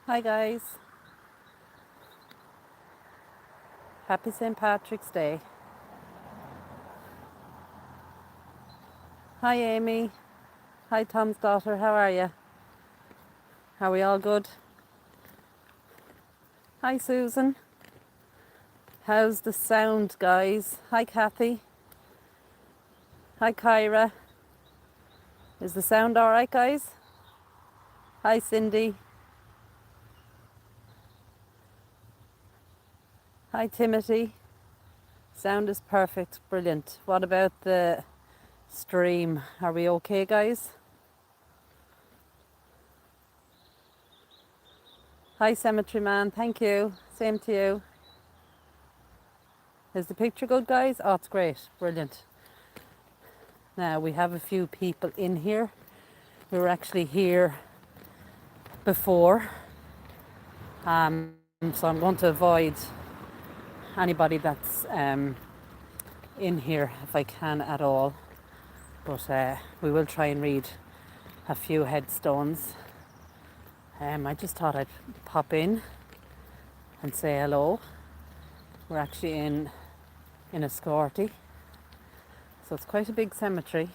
Hi guys, happy St. Patrick's Day. Hi Amy, hi Tom's daughter, how are you? Are we all good? Hi Susan, how's the sound guys? Hi Kathy, hi Kyra, is the sound alright guys? Hi Cindy, hi Timothy, sound is perfect, brilliant. What about the stream? Are we okay guys? Hi Cemetery Man, thank you, same to you. Is the picture good guys? Oh, it's great, brilliant. Now we have a few people in here. We were actually here before, so I'm going to avoid anybody that's in here if I can at all. But we will try and read a few headstones. I just thought I'd pop in and say hello. We're actually in a Scorty, so it's quite a big cemetery,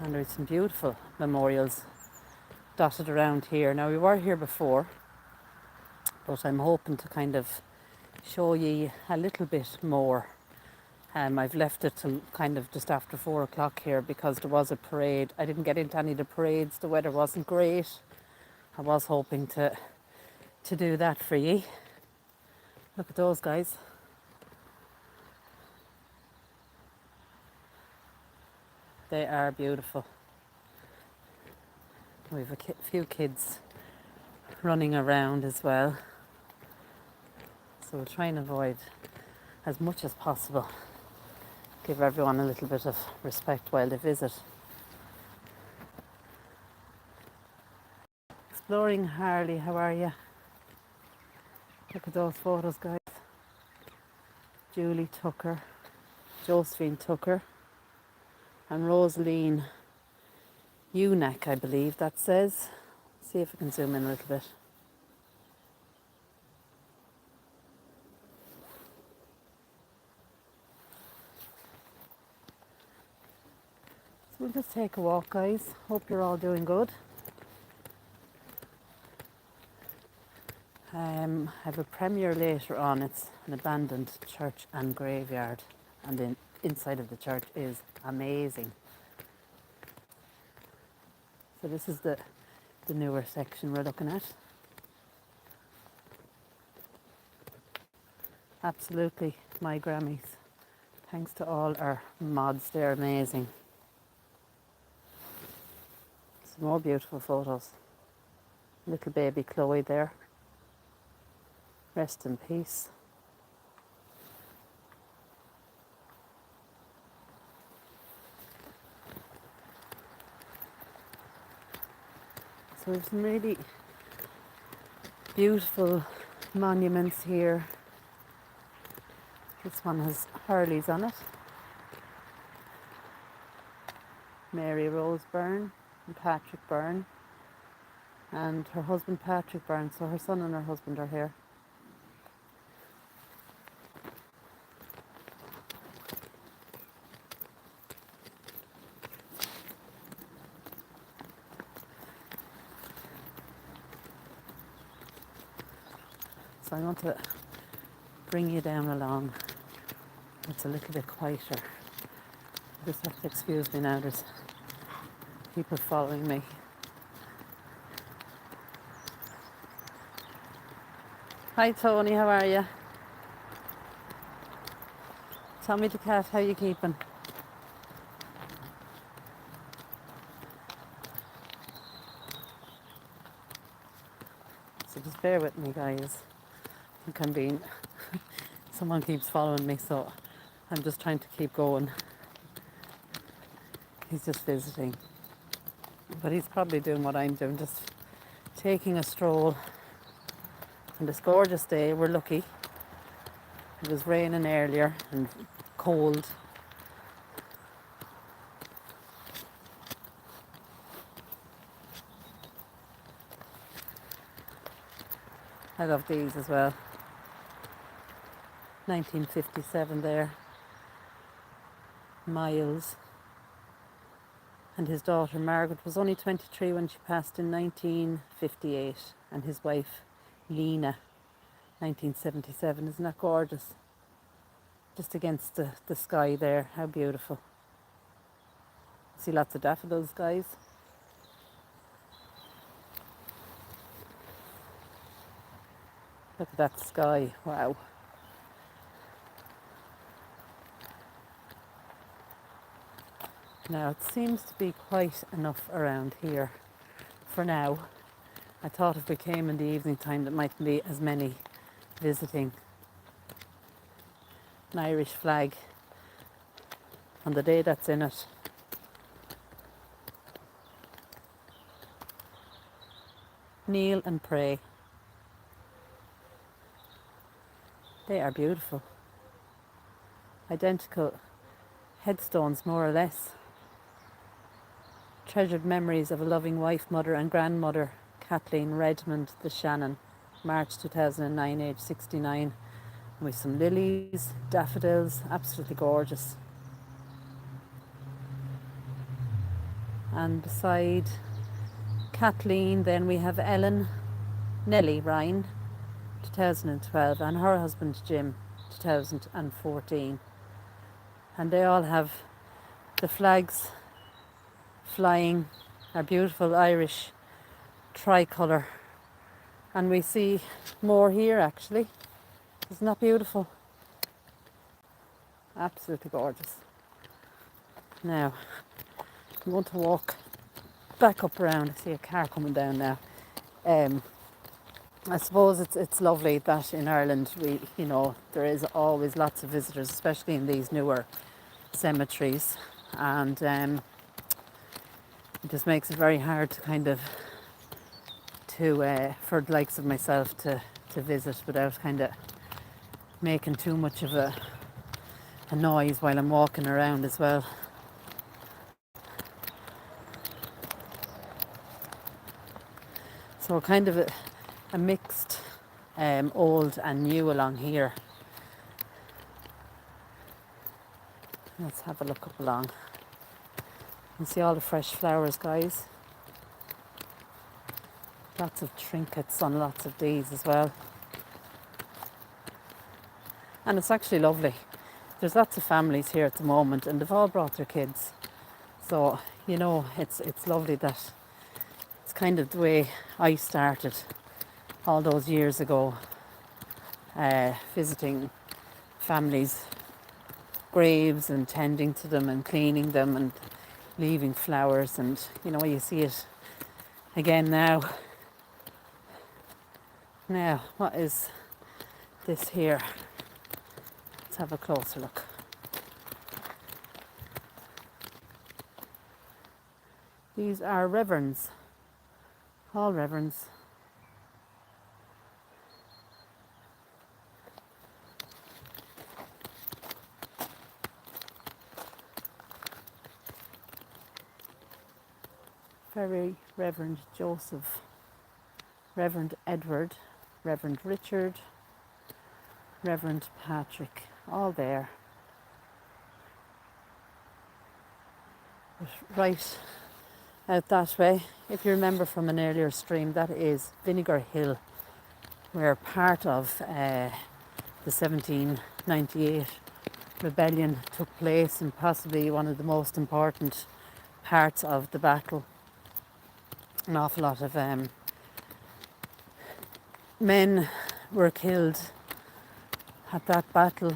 and there's some beautiful memorials dotted around here. Now we were here before, but I'm hoping to kind of show you a little bit more. I've left it till kind of just after 4 o'clock here because there was a parade. I didn't get into any of the parades. The weather wasn't great. I was hoping to do that for you. Look at those guys. They are beautiful. We have a few kids running around as well. So we'll try and avoid as much as possible. Give everyone a little bit of respect while they visit. Exploring Harley, how are you? Look at those photos, guys. Julie Tucker, Josephine Tucker, and Rosaline Unack, I believe that says. See if I can zoom in a little bit. So we'll just take a walk, guys. Hope you're all doing good. I have a premiere later on. It's an abandoned church and graveyard, and the inside of the church is amazing. So this is the newer section we're looking at. Absolutely my Grammys. Thanks to all our mods, they're amazing. Some more beautiful photos. Little baby Chloe there. Rest in peace. So there's some really beautiful monuments here. This one has Hurley's on it. Mary Rose Byrne and Patrick Byrne. And her husband Patrick Byrne, so her son and her husband are here. So I want to bring you down along. It's a little bit quieter. You just have to excuse me now, there's people following me. Hi Tony, how are you? Tommy the cat, how you keeping? So just bear with me guys. I think I'm being, someone keeps following me, so I'm just trying to keep going. He's just visiting. But he's probably doing what I'm doing, just taking a stroll. On this gorgeous day, we're lucky. It was raining earlier and cold. I love these as well. 1957 there. Miles. And his daughter Margaret was only 23 when she passed in 1958. And his wife Lena, 1977. Isn't that gorgeous? Just against the sky there. How beautiful. See lots of daffodils, guys. Look at that sky. Wow. Now it seems to be quite enough around here for now. I thought if we came in the evening time there mightn't be as many visiting. An Irish flag on the day that's in it. Kneel and pray. They are beautiful. Identical headstones, more or less. Treasured memories of a loving wife, mother and grandmother, Kathleen Redmond the Shannon, March 2009, age 69. With some lilies, daffodils, absolutely gorgeous. And beside Kathleen, then we have Ellen Nellie Ryan, 2012, and her husband Jim, 2014. And they all have the flags flying, our beautiful Irish tricolour. And we see more here actually. Isn't that beautiful? Absolutely gorgeous. Now, I'm going to walk back up around. I see a car coming down now. I suppose it's lovely that in Ireland there is always lots of visitors, especially in these newer cemeteries, and it just makes it very hard to for the likes of myself to visit without kind of making too much of a noise while I'm walking around as well. So kind of a mixed old and new along here. Let's have a look up along. You can see all the fresh flowers, guys. Lots of trinkets on lots of these as well. And it's actually lovely. There's lots of families here at the moment and they've all brought their kids. So, it's lovely that it's kind of the way I started all those years ago, visiting families' graves and tending to them and cleaning them and leaving flowers, and you see it again now. Now, what is this here? Let's have a closer look. These are reverends, all reverends. Very Reverend Joseph, Reverend Edward, Reverend Richard, Reverend Patrick, all there. But right out that way, if you remember from an earlier stream, that is Vinegar Hill, where part of the 1798 rebellion took place, and possibly one of the most important parts of the battle. An awful lot of men were killed at that battle.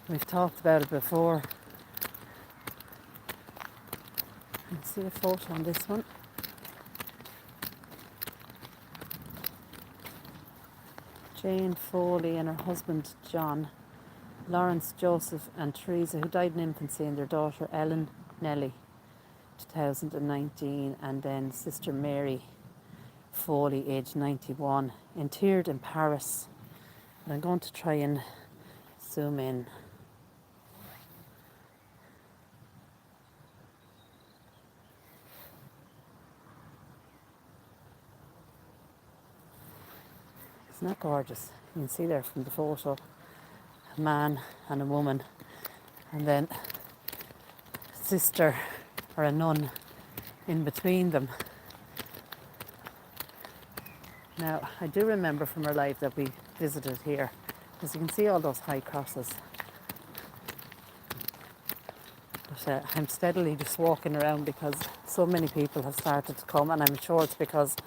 We've talked about it before. Let's see a photo on this one. Jane Foley and her husband John, Lawrence Joseph and Teresa, who died in infancy, and their daughter Ellen Nellie, 2019, and then Sister Mary Foley, aged 91, interred in Paris. And I'm going to try and zoom in. Isn't that gorgeous? You can see there from the photo a man and a woman, and then a sister or a nun in between them. Now, I do remember from our life that we visited here, because you can see all those high crosses. But I'm steadily just walking around because so many people have started to come, and I'm sure it's because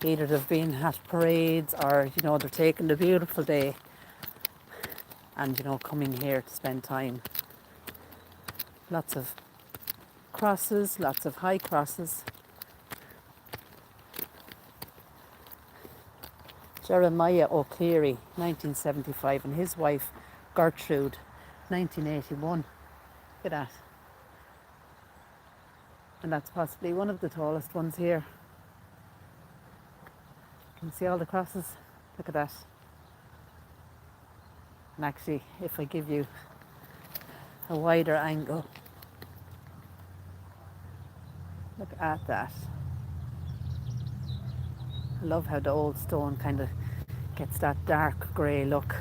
either they've been at parades or, they're taking the beautiful day and, coming here to spend time. Lots of crosses, lots of high crosses. Jeremiah O'Cleary, 1975, and his wife Gertrude, 1981. Look at that. And that's possibly one of the tallest ones here. Can you see all the crosses? Look at that. And actually, if I give you a wider angle, look at that. I love how the old stone kind of gets that dark grey look.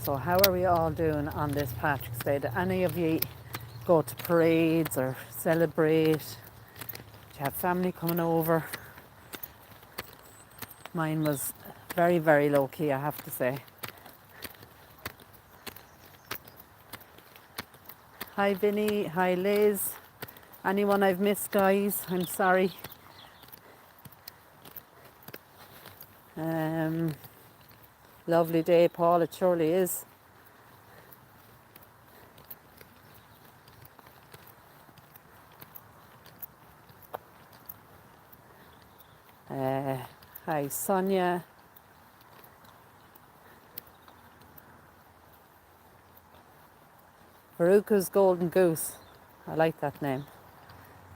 So how are we all doing on this Patrick's Day? Do any of you go to parades or celebrate? Do you have family coming over? Mine was very, very low key, I have to say. Hi Vinny, hi Liz. Anyone I've missed, guys? I'm sorry. Lovely day, Paul, it surely is. Hi Sonia. Veruca's Golden Goose. I like that name.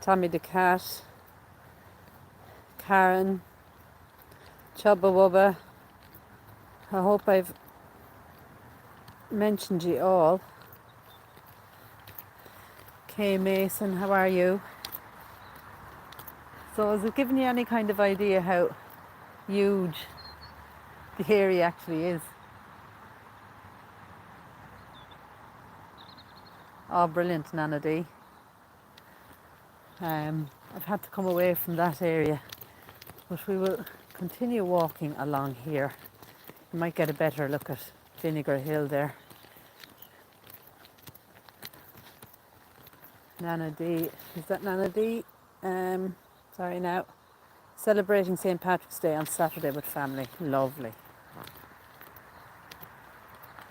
Tommy the Cat. Karen. Chubba Wubba. I hope I've mentioned you all. Kay Mason, how are you? So is it giving you any kind of idea how huge the area actually is? Oh, brilliant, Nana D. I've had to come away from that area, but we will continue walking along here. You might get a better look at Vinegar Hill there. Nana D, is that Nana D? Sorry now. Celebrating St. Patrick's Day on Saturday with family. Lovely.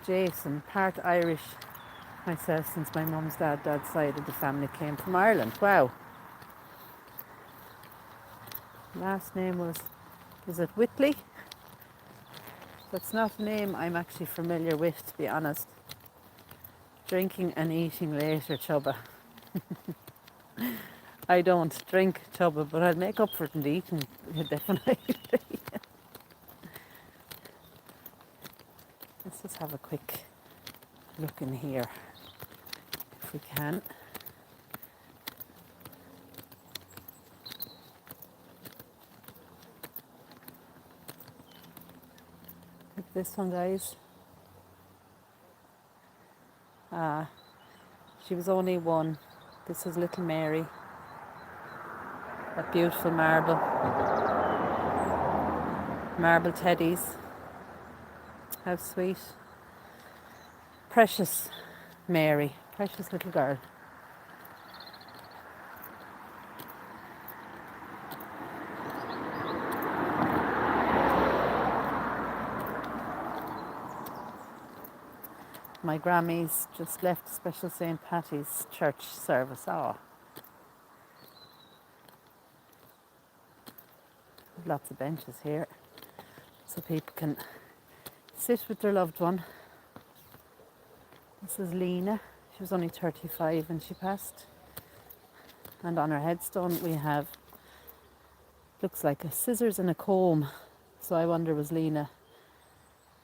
Jason, part Irish myself since my mum's dad's side of the family came from Ireland. Wow. Last name was, is it Whitley? That's not a name I'm actually familiar with, to be honest. Drinking and eating later, Chubba. I don't drink, Chubba, but I'll make up for it in the eating, definitely. Let's just have a quick look in here, if we can. Look at this one, guys. She was only one. This is little Mary. That beautiful marble teddies. How sweet. Precious Mary, precious little girl. My Grammys just left special St. Patty's church service. Oh. Lots of benches here so people can sit with their loved one. This is Lena. She was only 35 when she passed. And on her headstone we have, looks like a scissors and a comb. So I wonder, was Lena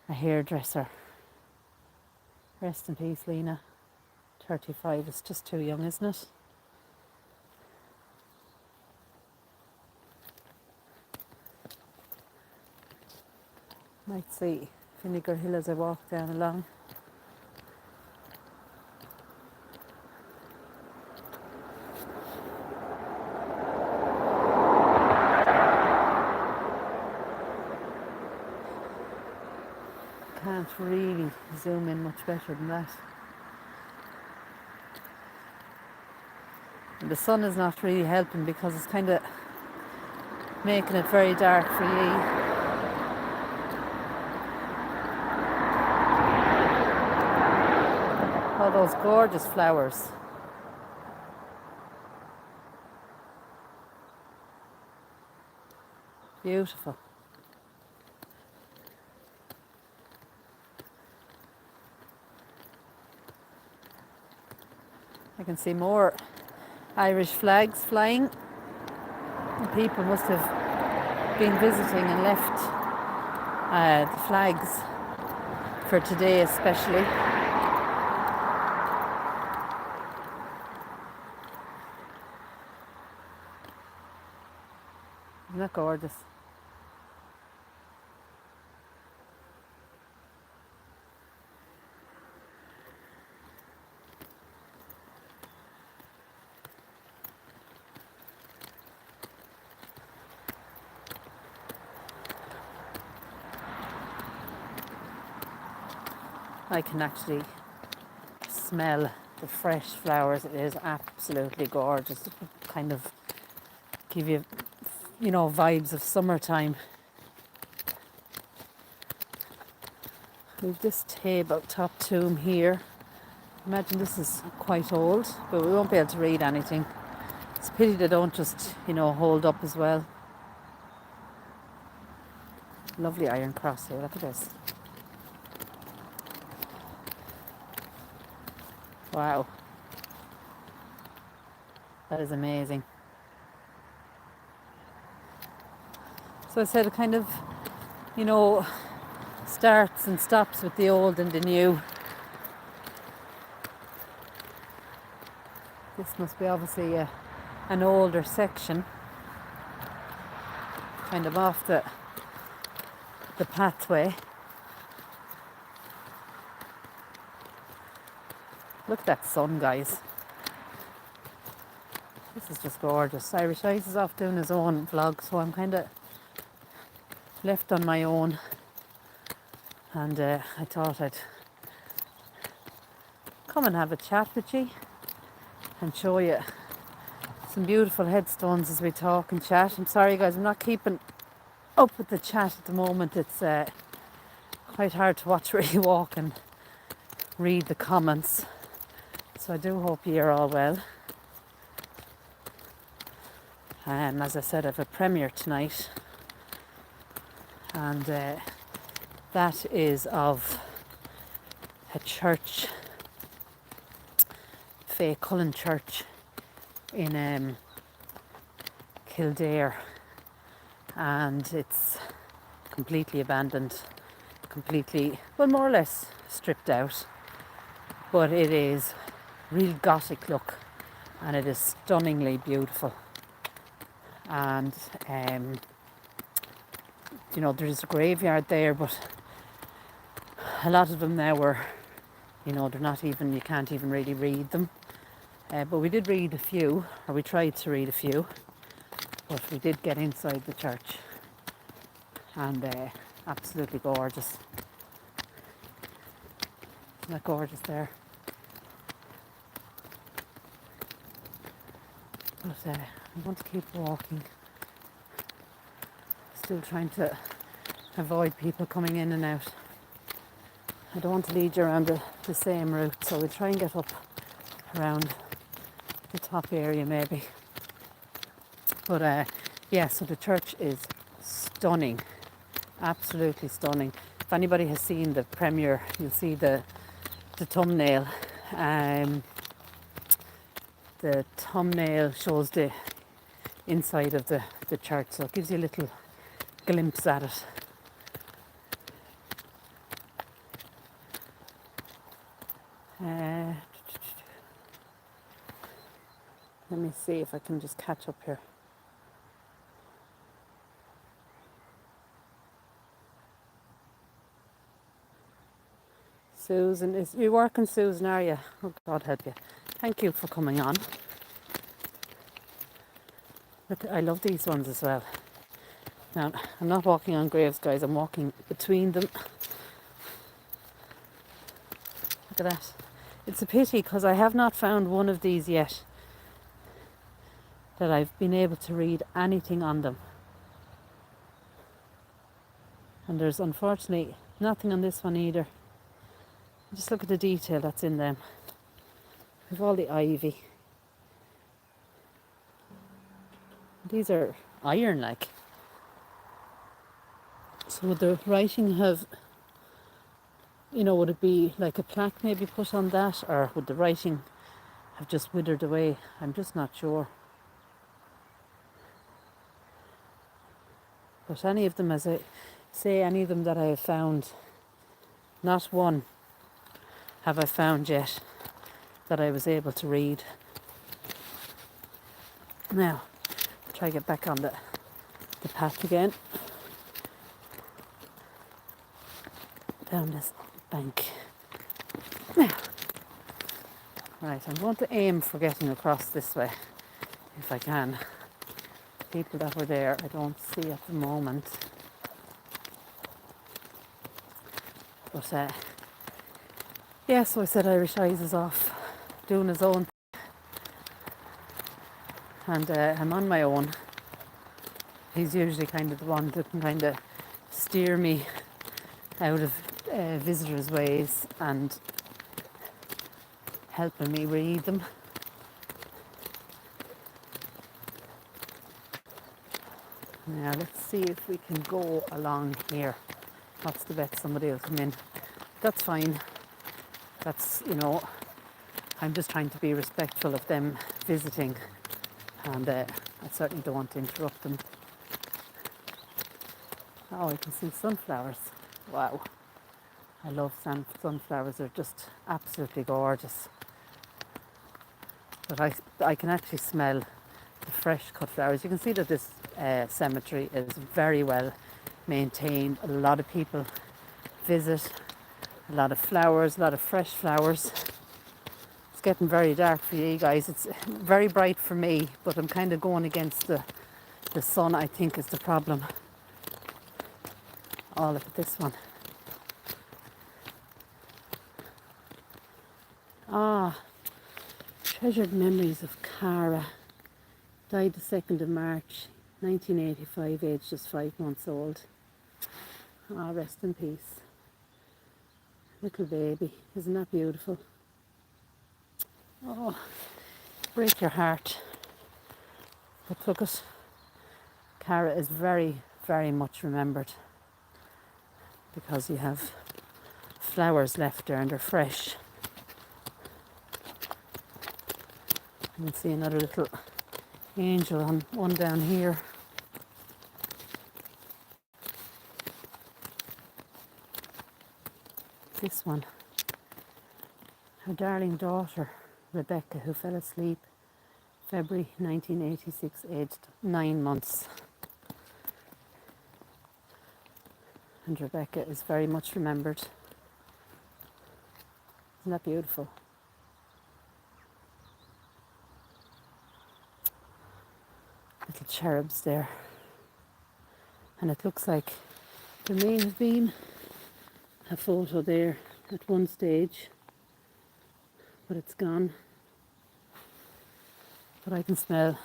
a hairdresser? Rest in peace, Lena. 35 is just too young, isn't it? might see Vinegar Hill as I walk down along. Can't really zoom in much better than that. And the sun is not really helping because it's kind of making it very dark for you. All those gorgeous flowers. Beautiful. I can see more Irish flags flying. The people must have been visiting and left the flags for today especially. Isn't that gorgeous? I can actually smell the fresh flowers. It is absolutely gorgeous. It would kind of give you, vibes of summertime. We've this tabletop tomb here. Imagine this is quite old, but we won't be able to read anything. It's a pity they don't just, hold up as well. Lovely iron cross here, look at this. Wow. That is amazing. So I said it kind of, starts and stops with the old and the new. This must be obviously an older section, kind of off the pathway. Look at that sun, guys. This is just gorgeous. Irish Ice is off doing his own vlog, so I'm kind of left on my own. And I thought I'd come and have a chat with you and show you some beautiful headstones as we talk and chat. I'm sorry, guys, I'm not keeping up with the chat at the moment. It's quite hard to watch where you walk and read the comments. So I do hope you're all well. As I said, I have a premiere tonight, and that is of a church, Fae Cullen Church in Kildare, and it's completely abandoned, more or less stripped out, but it is real Gothic look, and it is stunningly beautiful. And there's a graveyard there, but a lot of them now were, they're not even, you can't even really read them. But we did read a few, or we tried to read a few, but we did get inside the church, and absolutely gorgeous. Isn't that gorgeous there? But I'm going to keep walking. Still trying to avoid people coming in and out. I don't want to lead you around the same route, so we'll try and get up around the top area maybe. But so the church is stunning, absolutely stunning. If anybody has seen the premiere, you'll see the thumbnail. The thumbnail shows the inside of the church, so it gives you a little glimpse at it. Let me see if I can just catch up here. Susan, is you working, Susan, are you? Oh, God help you. Thank you for coming on. Look, I love these ones as well. Now, I'm not walking on graves, guys. I'm walking between them. Look at that. It's a pity because I have not found one of these yet that I've been able to read anything on them. And there's unfortunately nothing on this one either. Just look at the detail that's in them. With all the ivy. These are iron like. So would the writing have, would it be like a plaque maybe put on that, or would the writing have just withered away? I'm just not sure. But any of them, as I say, any of them that I have found, not one have I found yet that I was able to read. Now, try to get back on the path again. Down this bank. Now, right, I'm going to aim for getting across this way, if I can. People that were there, I don't see at the moment. But, yeah, so I said Irish Eyes is off, doing his own. And I'm on my own. He's usually kind of the one that can kind of steer me out of visitors' ways and helping me read them. Now let's see if we can go along here. What's the bet somebody will come in? That's fine. That's, I'm just trying to be respectful of them visiting, and I certainly don't want to interrupt them. Oh, I can see sunflowers. Wow. I love sunflowers. They're just absolutely gorgeous. But I can actually smell the fresh cut flowers. You can see that this cemetery is very well maintained. A lot of people visit. A lot of flowers, a lot of fresh flowers. It's getting very dark for you guys. It's very bright for me, but I'm kind of going against the sun, I think, is the problem. Oh, look at this one. Ah, treasured memories of Cara. Died the 2nd of March, 1985, aged just 5 months old. Ah, rest in peace. Little baby, isn't that beautiful? Oh, break your heart. But look at, Cara is very, very much remembered because you have flowers left there and they're fresh. You can see another little angel on one down here. This one. Her darling daughter, Rebecca, who fell asleep February 1986, aged 9 months. And Rebecca is very much remembered. Isn't that beautiful? Little cherubs there. And it looks like there may have been a photo there at one stage, but it's gone. But I can smell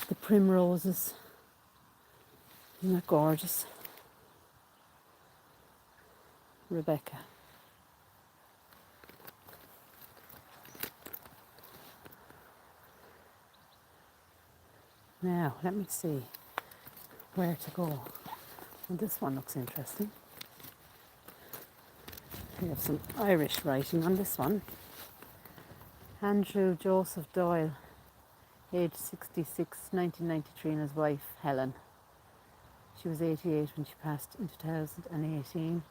the primroses. Isn't that gorgeous? Rebecca. Now, let me see where to go. And this one looks interesting. We have some Irish writing on this one. Andrew Joseph Doyle, age 66, 1993, and his wife, Helen. She was 88 when she passed in 2018.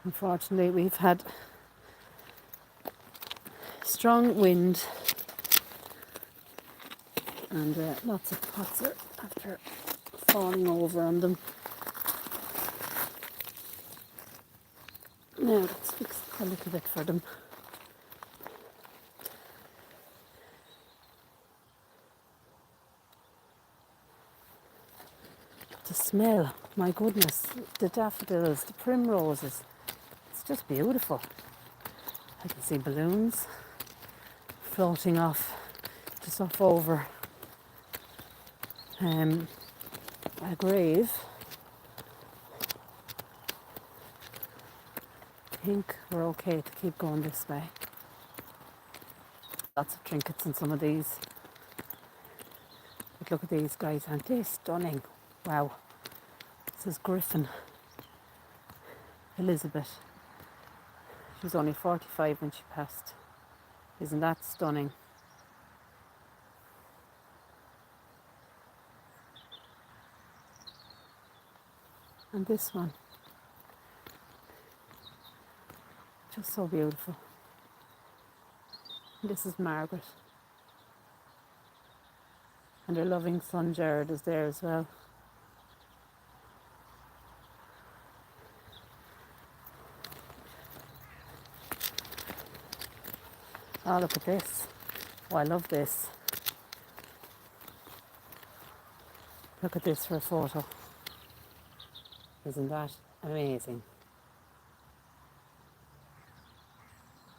Unfortunately, we've had strong wind and lots of pots are after falling over on them. Now let's fix a little bit for them. The smell, my goodness, the daffodils, the primroses, it's just beautiful. I can see balloons floating off, just off over a grave. I think we're okay to keep going this way. Lots of trinkets in some of these. But look at these guys, aren't they stunning? Wow. This is Griffin Elizabeth. She was only 45 when she passed. Isn't that stunning? And this one, just so beautiful. And this is Margaret. And her loving son Jared is there as well. Oh, look at this. Oh, I love this. Look at this for a photo. Isn't that amazing?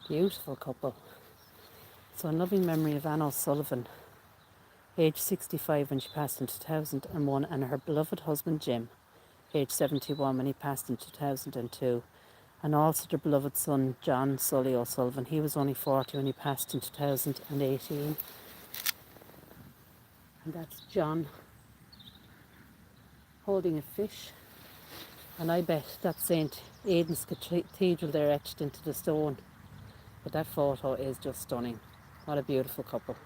Beautiful couple. So in loving memory of Anne O'Sullivan, aged 65 when she passed in 2001, and her beloved husband Jim, aged 71 when he passed in 2002. And also their beloved son John Sully O'Sullivan. He was only 40 when he passed in 2018. And that's John holding a fish. And I bet that's St. Aidan's Cathedral there etched into the stone. But that photo is just stunning. What a beautiful couple.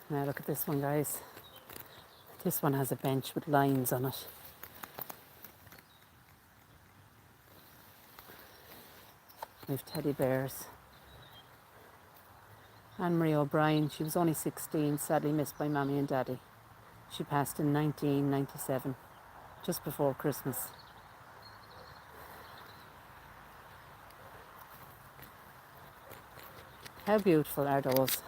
Now look at this one, guys. This one has a bench with lines on it. We have teddy bears. Anne-Marie O'Brien, she was only 16, sadly missed by Mammy and Daddy. She passed in 1997, just before Christmas. How beautiful are those?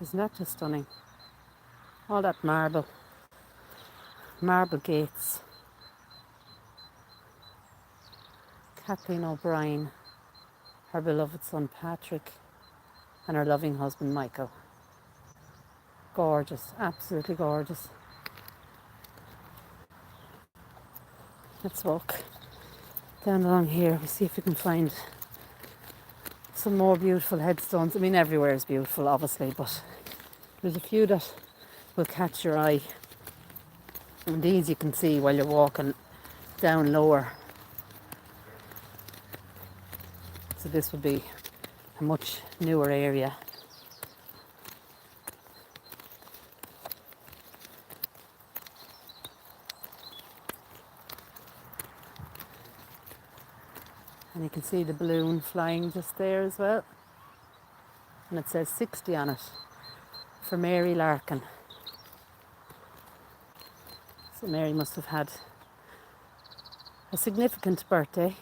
Isn't that just stunning? All that marble gates. Kathleen O'Brien, her beloved son Patrick, and her loving husband Michael. Gorgeous, absolutely gorgeous. Let's walk down along here. We see if we can find some more beautiful headstones. I mean, everywhere is beautiful, obviously, but there's a few that will catch your eye. And these you can see while you're walking down lower. So this would be a much newer area. And you can see the balloon flying just there as well. And it says 60 on it for Mary Larkin. So Mary must have had a significant birthday.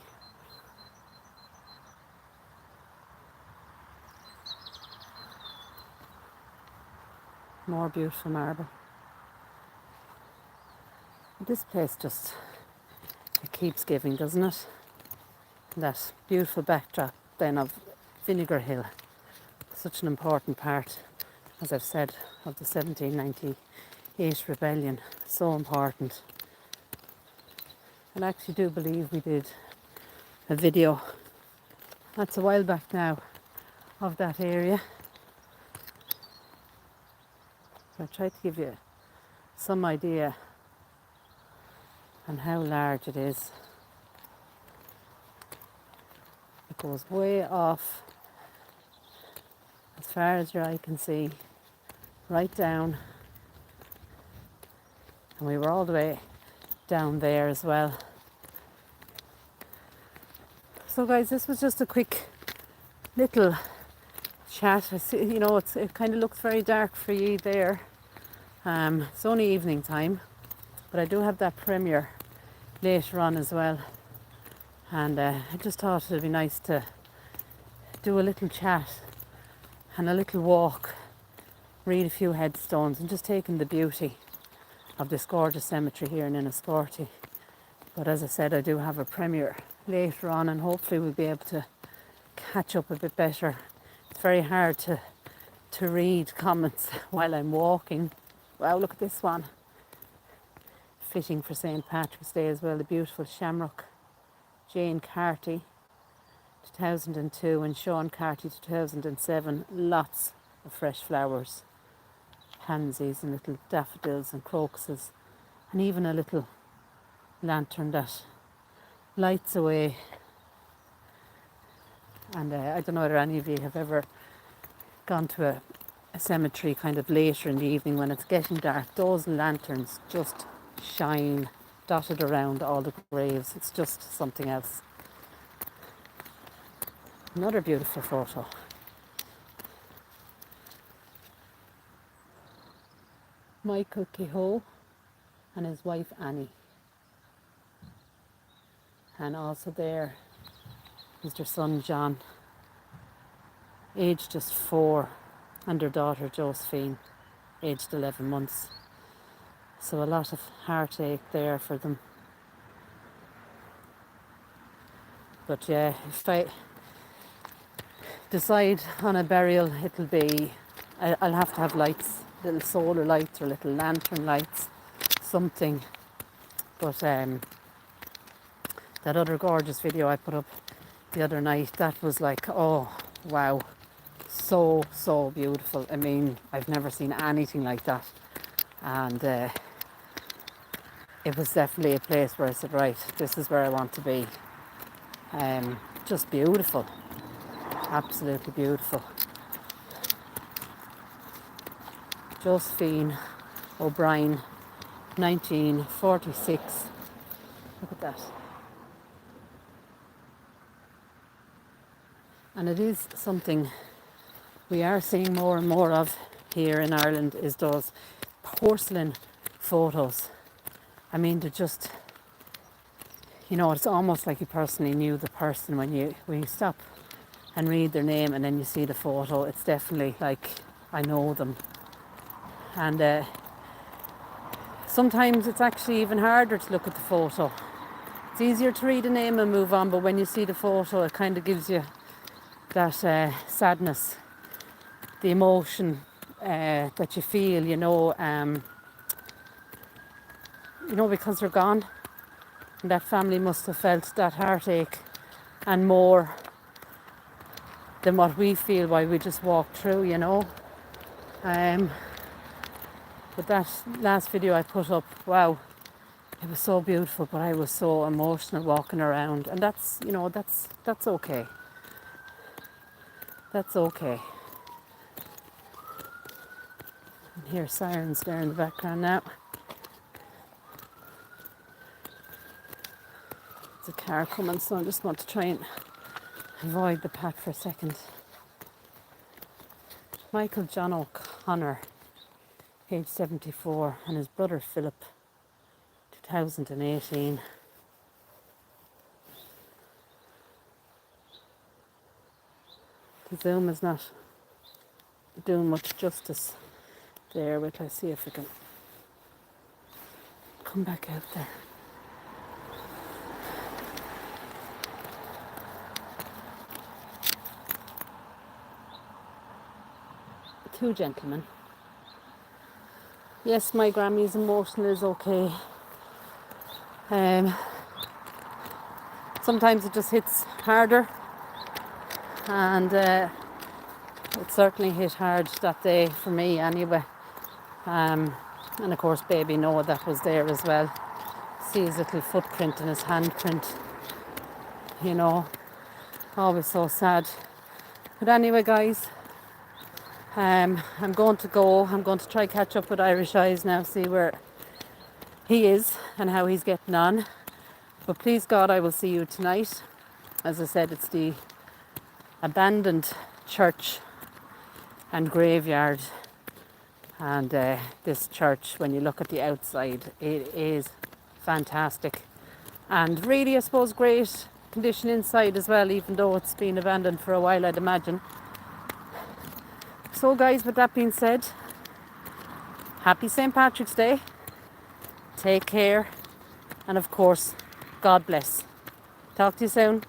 More beautiful marble. This place just, it keeps giving, doesn't it? That beautiful backdrop then of Vinegar Hill. Such an important part, as I've said, of the 1798 rebellion. So important. And I actually do believe we did a video, that's a while back now, of that area. So I tried to give you some idea on how large it is. It goes way off far as your eye can see, right down. And we were all the way down there as well. So guys, this was just a quick little chat. I see, you know, it kind of looks very dark for you there. It's only evening time, but I do have that premiere later on as well. And I just thought it'd be nice to do a little chat and a little walk, read a few headstones, and just take in the beauty of this gorgeous cemetery here in Enniscorthy. But as I said, I do have a premiere later on, and hopefully we'll be able to catch up a bit better. It's very hard to read comments while I'm walking. Wow, look at this one. Fitting for St. Patrick's Day as well, the beautiful shamrock. Jane Carty, 2002, and Sean Carty, 2007. Lots of fresh flowers, pansies and little daffodils and crocuses, and even a little lantern that lights away. And I don't know whether any of you have ever gone to a cemetery kind of later in the evening when it's getting dark. Those lanterns just shine dotted around all the graves. It's just something else. Another beautiful photo. Michael Kehoe and his wife Annie. And also there is their son John, aged just 4, and their daughter Josephine, aged 11 months. So a lot of heartache there for them. But yeah, if I decide on a burial, it'll be, I'll have to have lights, little solar lights or little lantern lights, something. But that other gorgeous video I put up the other night, that was like, oh wow, so beautiful. I mean, I've never seen anything like that. And it was definitely a place where I said, right, this is where I want to be. Just beautiful, absolutely beautiful. Josephine O'Brien, 1946. Look at that. And it is something we are seeing more and more of here in Ireland, is those porcelain photos. I mean, they're just, you know, it's almost like you personally knew the person when you stop and read their name and then you see the photo. It's definitely like, I know them. And sometimes it's actually even harder to look at the photo. It's easier to read a name and move on, but when you see the photo, it kind of gives you that sadness, the emotion that you feel, you know, because they're gone. And that family must have felt that heartache and more than what we feel while we just walk through, you know. But that last video I put up, wow, it was so beautiful, but I was so emotional walking around. And that's, you know, that's okay. That's okay. And hear sirens there in the background now. There's a car coming, so I just want to try and avoid the path for a second. Michael John O'Connor, age 74, and his brother Philip, 2018. The zoom is not doing much justice there. Wait till I see if I can come back out there. Two gentlemen. Yes, my Grammy's emotional is okay. Sometimes it just hits harder, and it certainly hit hard that day for me anyway. And of course baby Noah, that was there as well. See his little footprint and his handprint, you know, always so sad. But anyway guys, I'm going to go. I'm going to try catch up with Irish Eyes now, see where he is and how he's getting on. But please God, I will see you tonight. As I said, it's the abandoned church and graveyard. And this church, when you look at the outside, it is fantastic. And really, I suppose, great condition inside as well, even though it's been abandoned for a while, I'd imagine. So guys, with that being said, happy St. Patrick's Day. Take care. And of course, God bless. Talk to you soon.